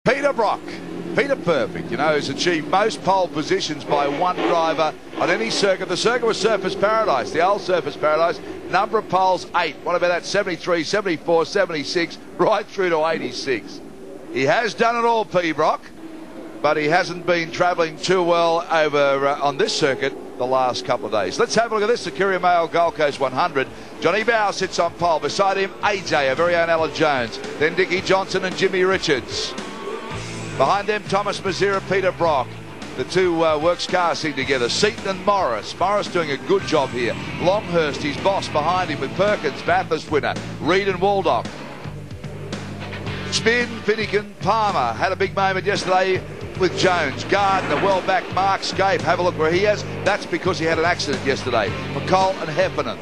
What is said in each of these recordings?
Peter Brock. Peter Perfect, you know, has achieved most pole positions by one driver on any circuit. The circuit was Surfers Paradise, the old Surfers Paradise. Number of poles, 8. What about that? 73, 74, 76, right through to 86. He has done it all, P. Brock, but he hasn't been travelling too well over on this circuit the last couple of days. Let's have a look at this, the Courier Mail Gold Coast 100. Johnny Bow sits on pole. Beside him, AJ, our very own Alan Jones. Then Dickie Johnson and Jimmy Richards. Behind them, Thomas Mazira, Peter Brock. The two works cars seen together. Seaton and Morris. Morris doing a good job here. Longhurst, his boss, behind him with Perkins, Bathurst winner. Reed and Waldock. Spin, Finnegan, Palmer. Had a big moment yesterday with Jones. Gardner, well back. Mark Scape. Have a look where he is. That's because he had an accident yesterday. McCall and Heffernan.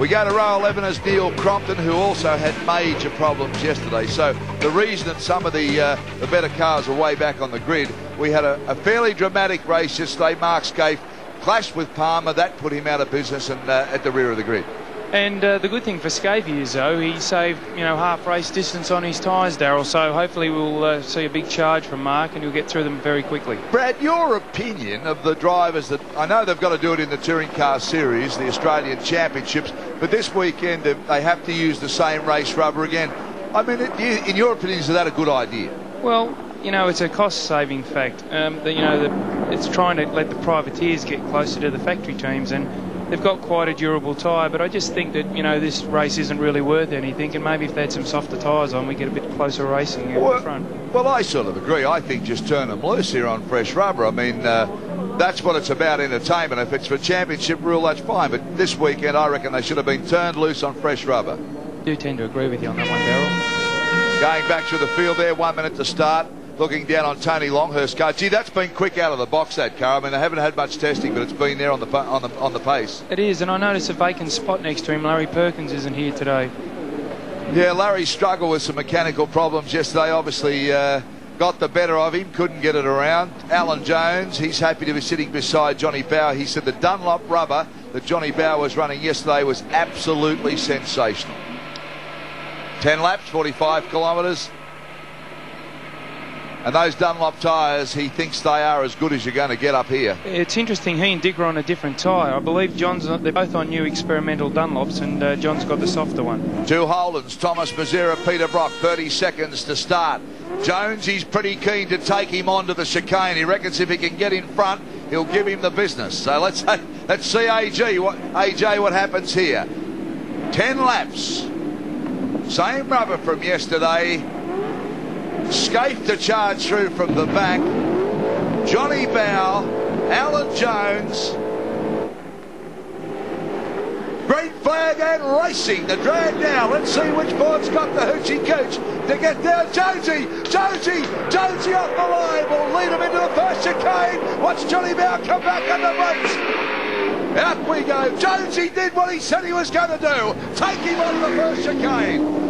We go to row 11 as Neil Crompton, who also had major problems yesterday. So the reason that some of the better cars are way back on the grid, we had a fairly dramatic race yesterday. Mark Scape clashed with Palmer. That put him out of business and at the rear of the grid. And the good thing for Scapey is, though, he saved, half race distance on his tyres, Darryl. So hopefully we'll see a big charge from Mark and he'll get through them very quickly. Brad, your opinion of the drivers that, I know they've got to do it in the Touring Car Series, the Australian Championships, but this weekend they have to use the same race rubber again. I mean, in your opinion, is that a good idea? Well, it's a cost-saving fact. It's trying to let the privateers get closer to the factory teams, and they've got quite a durable tyre, but I just think that, this race isn't really worth anything, and maybe if they had some softer tyres on, we get a bit closer racing in the front. Well, I sort of agree. I think just turn them loose here on fresh rubber. I mean, that's what it's about, entertainment. If it's for championship rule, that's fine, but this weekend I reckon they should have been turned loose on fresh rubber. I do tend to agree with you on that one, Darryl. Going back through the field there, 1 minute to start. Looking down on Tony Longhurst's car. Gee, that's been quick out of the box, that car. I mean, they haven't had much testing, but it's been there on the pace. It is, and I noticed a vacant spot next to him. Larry Perkins isn't here today. Yeah, Larry struggled with some mechanical problems yesterday. Obviously, got the better of him, couldn't get it around. Alan Jones, he's happy to be sitting beside Johnny Bower. He said the Dunlop rubber that Johnny Bower was running yesterday was absolutely sensational. 10 laps, 45 kilometres. And those Dunlop tyres, he thinks they are as good as you're going to get up here. It's interesting, he and Dick are on a different tyre. I believe they're both on new experimental Dunlops, and John's got the softer one. Two Holdens, Thomas Mazira, Peter Brock, 30 seconds to start. Jones, he's pretty keen to take him onto the chicane. He reckons if he can get in front, he'll give him the business. So let's see AJ what happens here. 10 laps. Same rubber from yesterday. Scape to charge through from the back. Johnny Bow, Alan Jones. Green flag and racing. The drag now. Let's see which board's got the hoochie cooch to get down. Jonesy off the line. Will lead him into the first chicane. Watch Johnny Bow come back on the brakes. Out we go. Jonesy did what he said he was going to do. Take him on the first chicane.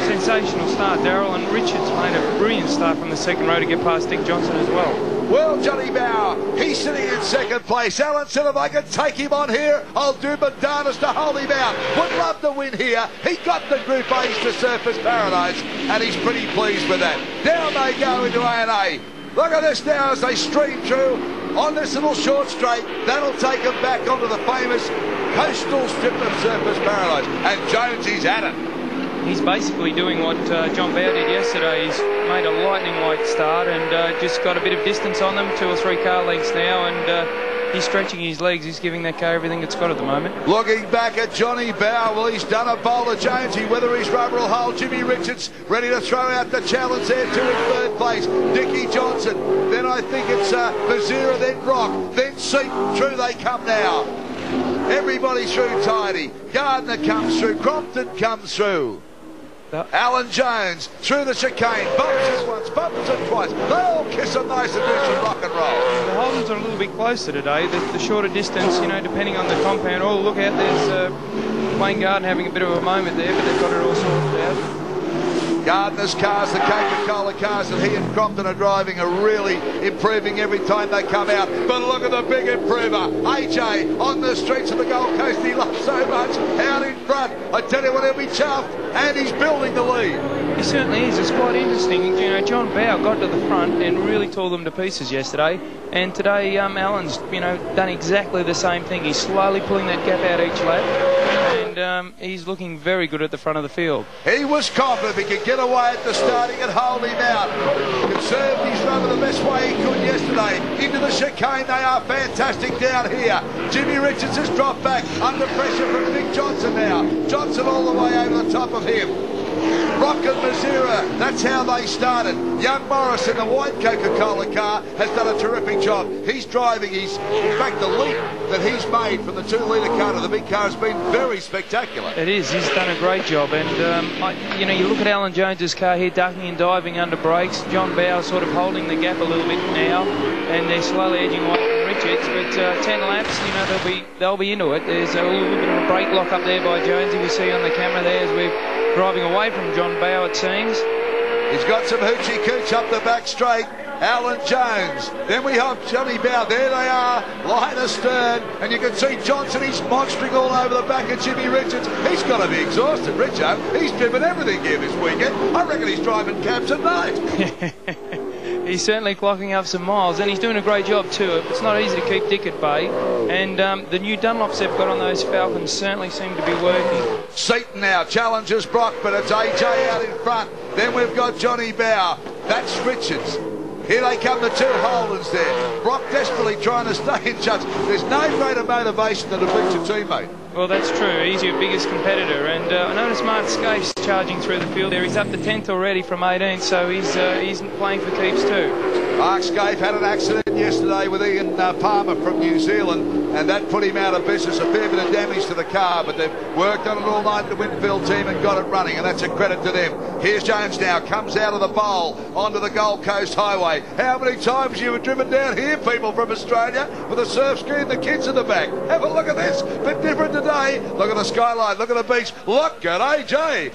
Sensational start, Darryl, and Richards made a brilliant start from the second row to get past Dick Johnson as well. Well, Johnny Bower, he's sitting in second place. Alan said if I can take him on here, I'll do my darndest to hold him out. Would love to win here. He got the Group A's to Surfers Paradise, and he's pretty pleased with that. Down they go into A&A. Look at this now as they stream through on this little short straight. That'll take them back onto the famous coastal strip of Surfers Paradise. And Jonesy's at it. He's basically doing what John Bower did yesterday. He's made a lightning light start and just got a bit of distance on them, 2 or 3 car lengths now, and he's stretching his legs. He's giving that car everything it's got at the moment. Looking back at Johnny Bower, well, he's done a bowl of Jonesy. Whether his rubber will hold, Jimmy Richards ready to throw out the challenge there, 2 in third place. Dickie Johnson, then I think it's Mazira, then Brock, then Seaton. Through they come now. Everybody through tidy. Gardner comes through, Crompton comes through. Alan Jones through the chicane, bumps it once, bumps it twice. They all kiss it nice and do some rock and roll. The Holdens are a little bit closer today. The shorter distance, depending on the compound. Oh, look out, there's Wayne Gardner having a bit of a moment there, but they've got it all sorted out. Gardner's cars, the Coca-Cola cars that he and Crompton are driving are really improving every time they come out. But look at the big improver, AJ, on the streets of the Gold Coast. He loves so much out in front. I tell you what, he'll be chuffed, and he's building the lead. He certainly is. It's quite interesting. You know, John Bowe got to the front and really tore them to pieces yesterday. And today, Alan's, done exactly the same thing. He's slowly pulling that gap out each lap. And he's looking very good at the front of the field. He was confident he could get away at the starting and hold him out. Conserved his run the best way he could yesterday. Into the chicane, they are fantastic down here. Jimmy Richards has dropped back under pressure from Nick Johnson now. Johnson all the way over the top of him. Rock and Mazira, that's how they started. Young Morris in the white Coca-Cola car has done a terrific job. He's driving, in fact, the leap that he's made from the 2-litre car to the big car has been very spectacular. It is, he's done a great job. And, you look at Alan Jones's car here, ducking and diving under brakes. John Bowe sort of holding the gap a little bit now, and they're slowly edging away from Richards. But 10 laps, they'll be into it. There's a little bit of a brake lock up there by Jonesy. We see on the camera there as we're driving away from John Bowe, it seems. He's got some hoochie cooch up the back straight. Alan Jones. Then we have Johnny Bowe. There they are, line astern. And you can see Johnson, he's monstering all over the back of Jimmy Richards. He's got to be exhausted, Richo. He's driven everything here this weekend. I reckon he's driving cabs at night. He's certainly clocking up some miles, and he's doing a great job too. It's not easy to keep Dick at bay, and the new Dunlops they've got on those Falcons certainly seem to be working. Seaton now challenges Brock, but it's AJ out in front. Then we've got Johnny Bowe. That's Richards. Here they come, the two Holdens there. Brock desperately trying to stay in touch. There's no greater motivation than to beat your teammate. Well, that's true. He's your biggest competitor. And I noticed Mark Scaife charging through the field there. He's up to 10th already from 18th, so he's playing for keeps too. Mark Scaife had an accident yesterday with Ian Palmer from New Zealand, and that put him out of business. A fair bit of damage to the car, but they've worked on it all night, the Winfield team, and got it running, and that's a credit to them. Here's Jones now, comes out of the bowl onto the Gold Coast Highway. How many times you were driven down here, people from Australia, with a surf ski and the kids in the back? Have a look at this, bit different today. Look at the skyline, look at the beach, look at AJ.